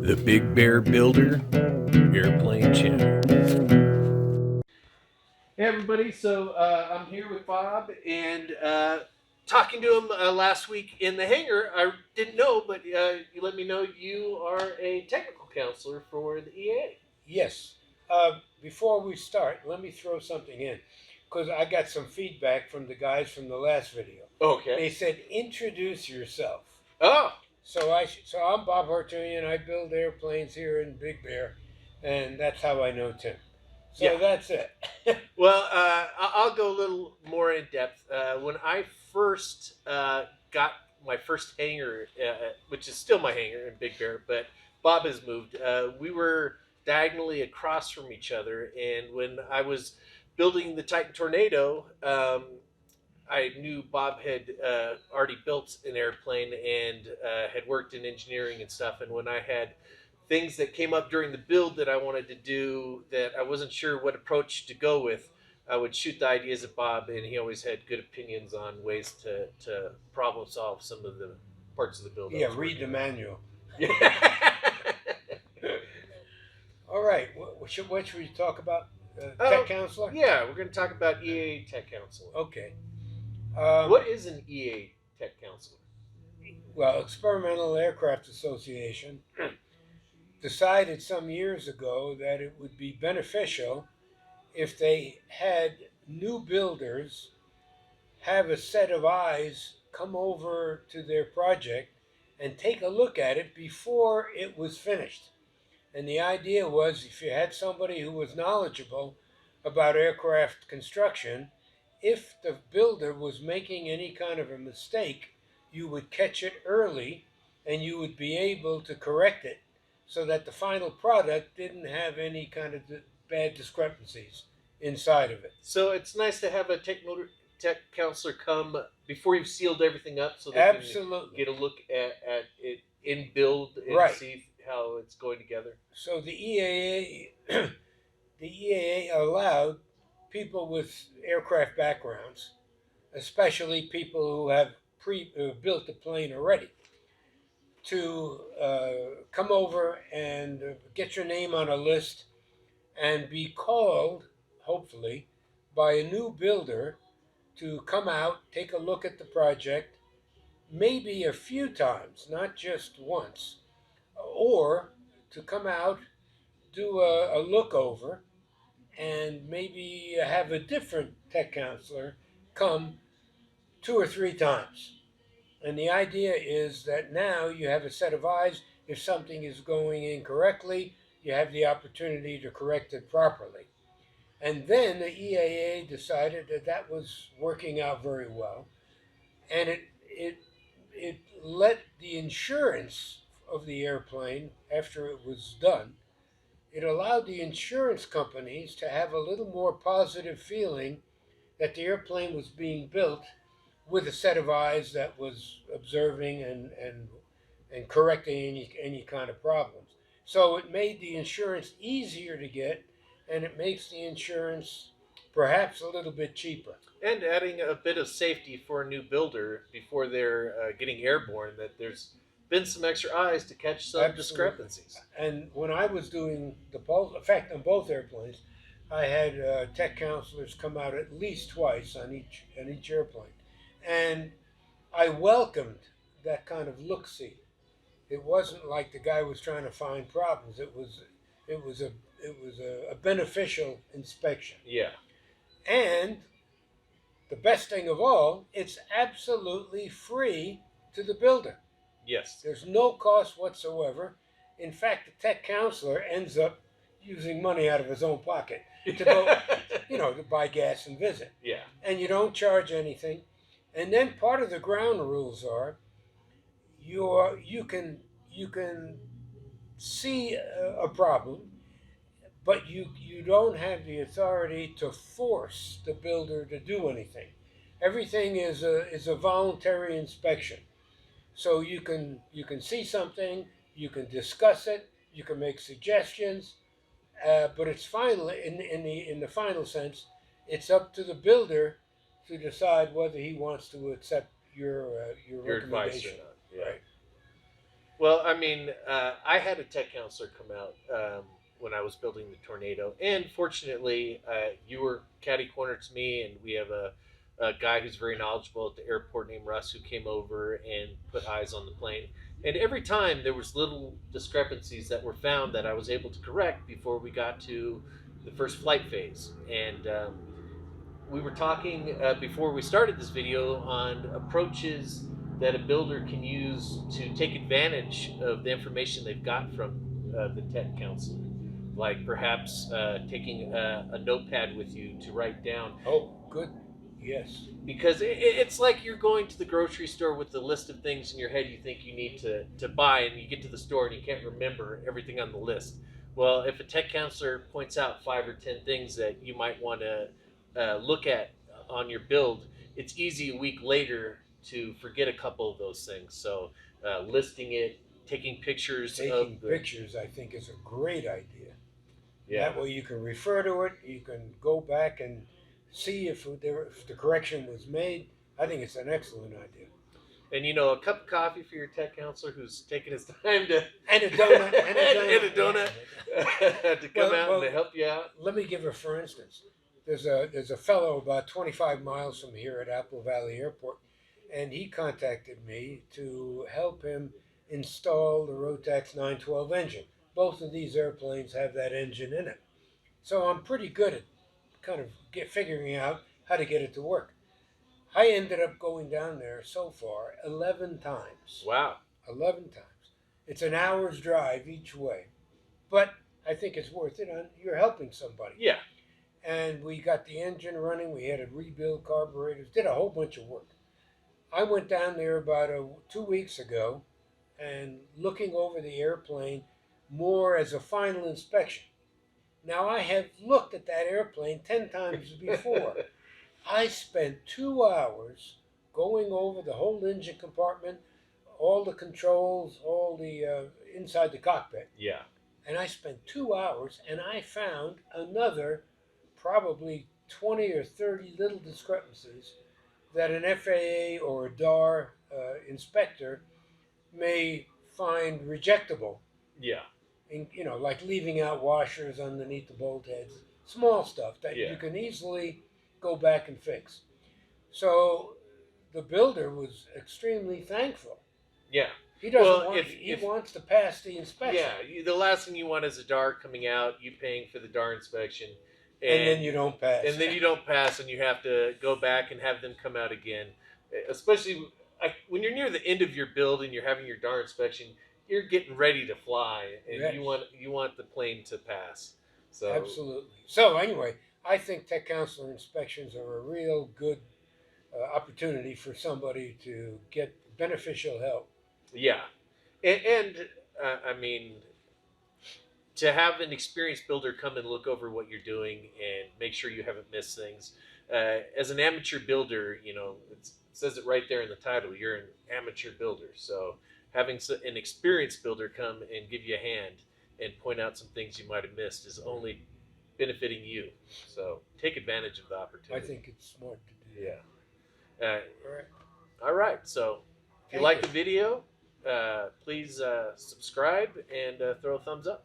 The Big Bear Builder Airplane Channel. Hey everybody, so I'm here with Bob and talking to him last week in the hangar. I didn't know, but you let me know you are a technical counselor for the EAA. Yes. Before we start, let me throw something in because I got some feedback from the guys from the last video. Okay. They said introduce yourself. Oh, So I'm Bob Hartunian. I build airplanes here in Big Bear, and that's how I know Tim. So yeah. that's it. Well, I'll go a little more in depth. When I first got my first hangar, which is still my hangar in Big Bear, but Bob has moved. We were diagonally across from each other, and when I was building the Titan Tornado, I knew Bob had already built an airplane and had worked in engineering and stuff. And when I had things that came up during the build that I wanted to do that I wasn't sure what approach to go with, I would shoot the ideas at Bob, and he always had good opinions on ways to problem solve some of the parts of the build. Yeah, read the manual. Yeah. All right. What should we talk about? Tech counselor? Yeah, we're going to talk about EAA Tech Counselor. Okay. What is an EAA Tech Counselor? Well, Experimental Aircraft Association decided some years ago that it would be beneficial if they had new builders have a set of eyes come over to their project and take a look at it before it was finished. And the idea was if you had somebody who was knowledgeable about aircraft construction, if the builder was making any kind of a mistake, you would catch it early and you would be able to correct it so that the final product didn't have any kind of bad discrepancies inside of it. So it's nice to have a tech counselor come before you've sealed everything up so they Absolutely. can get a look at it in build and Right. see how it's going together. So the EAA allowed people with aircraft backgrounds, especially people who have built the plane already, to come over and get your name on a list and be called, hopefully, by a new builder to come out, take a look at the project, maybe a few times, not just once, or to come out, do a look over, and maybe have a different tech counselor come 2 or 3 times. And the idea is that now you have a set of eyes. If something is going incorrectly, you have the opportunity to correct it properly. And then the EAA decided that that was working out very well, and it let the insurance of the airplane after it was done. It allowed the insurance companies to have a little more positive feeling that the airplane was being built with a set of eyes that was observing and correcting any kind of problems. So it made the insurance easier to get, and it makes the insurance perhaps a little bit cheaper. And adding a bit of safety for a new builder before they're getting airborne, that there's been some extra eyes to catch some Absolutely. discrepancies. And when I was doing in fact, on both airplanes, I had tech counselors come out at least twice on each airplane, and I welcomed that kind of look-see. It wasn't like the guy was trying to find problems. It was a beneficial inspection. Yeah. And the best thing of all, it's absolutely free to the builder. Yes. There's no cost whatsoever. In fact, the tech counselor ends up using money out of his own pocket to go, to buy gas and visit. Yeah. And you don't charge anything. And then part of the ground rules are you can see a problem, but you don't have the authority to force the builder to do anything. Everything is a voluntary inspection. So you can see something, you can discuss it, you can make suggestions, but it's finally in the final sense, it's up to the builder to decide whether he wants to accept your recommendation. Advice or not. Yeah. Right. Well, I mean, I had a tech counselor come out when I was building the Tornado, and fortunately, you were catty corner to me, and we have a guy who's very knowledgeable at the airport named Russ who came over and put eyes on the plane. And every time there was little discrepancies that were found that I was able to correct before we got to the first flight phase. And we were talking before we started this video on approaches that a builder can use to take advantage of the information they've got from the tech counselor, like perhaps taking a notepad with you to write down, Oh, good. Yes. because it's like you're going to the grocery store with the list of things in your head you think you need to buy, and you get to the store and you can't remember everything on the list. Well, if a tech counselor points out 5 or 10 things that you might want to look at on your build, it's easy a week later to forget a couple of those things. So listing it, taking pictures of Taking the pictures, I think, is a great idea. yeah. That way you can refer to it, you can go back and see if the correction was made. I think it's an excellent idea. And a cup of coffee for your tech counselor who's taking his time to And a donut. And a donut. and a donut to come out and to help you out. Let me give her, for instance. There's a fellow about 25 miles from here at Apple Valley Airport, and he contacted me to help him install the Rotax 912 engine. Both of these airplanes have that engine in it, so I'm pretty good at kind of figuring out how to get it to work. I ended up going down there so far 11 times. Wow. 11 times. It's an hour's drive each way, but I think it's worth it. You're helping somebody. Yeah. And we got the engine running. We had to rebuild carburetors, did a whole bunch of work. I went down there about 2 weeks ago and looking over the airplane more as a final inspection. Now, I have looked at that airplane 10 times before. I spent 2 hours going over the whole engine compartment, all the controls, all the inside the cockpit. Yeah. And I spent 2 hours and I found another probably 20 or 30 little discrepancies that an FAA or a DAR inspector may find rejectable. Yeah. Like leaving out washers underneath the bolt heads, small stuff that Yeah. you can easily go back and fix. So the builder was extremely thankful. Yeah. He doesn't Well, want. if- He if- wants to pass the inspection. Yeah. The last thing you want is a DAR coming out, you paying for the DAR inspection, And then you don't pass. and then you don't pass, and you have to go back and have them come out again. Especially when you're near the end of your build and you're having your DAR inspection, you're getting ready to fly, and Yes. you want the plane to pass. So Absolutely. So anyway, I think tech counselor inspections are a real good opportunity for somebody to get beneficial help. yeah, and I mean, to have an experienced builder come and look over what you're doing and make sure you haven't missed things. As an amateur builder, it says it right there in the title. You're an amateur builder, so having an experienced builder come and give you a hand and point out some things you might have missed is only benefiting you. So take advantage of the I opportunity. think it's smart to do. Yeah. All right. All right. So if you Thank like you. the video, please subscribe and throw a thumbs up.